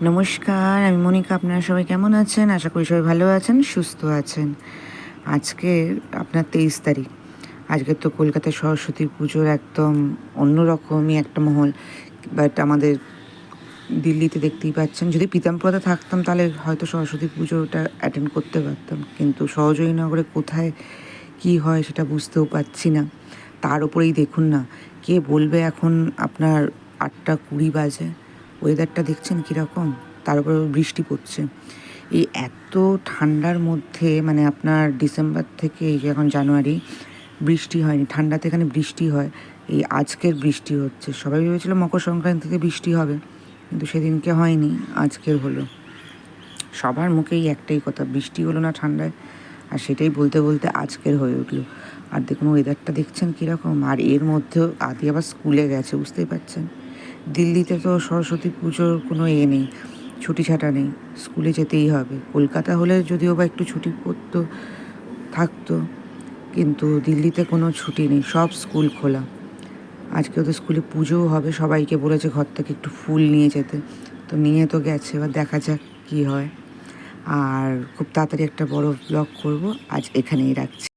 নমস্কার, আমি মনিকা। আপনারা সবাই কেমন আছেন? আশা করি সবাই ভালো আছেন, সুস্থ আছেন। আজকে আপনার 23 তারিখ। আজকে তো কলকাতায় সরস্বতী পুজোর একদম অন্যরকমই একটা মহল। বাট আমাদের দিল্লিতে দেখতেই পাচ্ছেন, যদি পিতাম্বরাতে থাকতাম তাহলে হয়তো সরস্বতী পুজোটা অ্যাটেন্ড করতে পারতাম, কিন্তু সরোজনীনগরে কোথায় কি হয় সেটা বুঝতেও পারছি না। তার উপরেই দেখুন না, কে বলবে এখন আপনার 8টা 20 বাজে, ওয়েদারটা দেখছেন কীরকম, তার উপরে বৃষ্টি পড়ছে। এই এত ঠান্ডার মধ্যে, মানে আপনার ডিসেম্বর থেকে এই যে এখন জানুয়ারি, বৃষ্টি হয়নি। ঠান্ডাতে এখানে বৃষ্টি হয়, এই আজকের বৃষ্টি হচ্ছে। সবাই ভেবেছিল মকর সংক্রান্তিতে বৃষ্টি হবে, কিন্তু সেদিনকে হয়নি, আজকের হলো। সবার মুখেই একটাই কথা, বৃষ্টি হলো না ঠান্ডায়, আর সেটাই বলতে বলতে আজকের হয়ে উঠলো। আর দেখুন ওয়েদারটা দেখছেন কীরকম, আর এর মধ্যেও আদি আবার স্কুলে গেছে, বুঝতেই পারছেন। দিল্লিতে তো সরস্বতী পুজোর কোনো নেই, ছুটি ছাটা নেই, স্কুলে যেতেই হবে। কলকাতা হলে যদিও বা একটু ছুটি পড়তো, থাকতো, কিন্তু দিল্লিতে কোনো ছুটি নেই, সব স্কুল খোলা। আজকে ওদের স্কুলে পুজোও হবে, সবাইকে বলেছে ঘর থেকে একটু ফুল নিয়ে যেতে, তো নিয়ে তো গেছে, এবার দেখা যাক কী হয়। আর খুব তাড়াতাড়ি একটা বড় ব্লগ করব, আজ এখানেই রাখছি।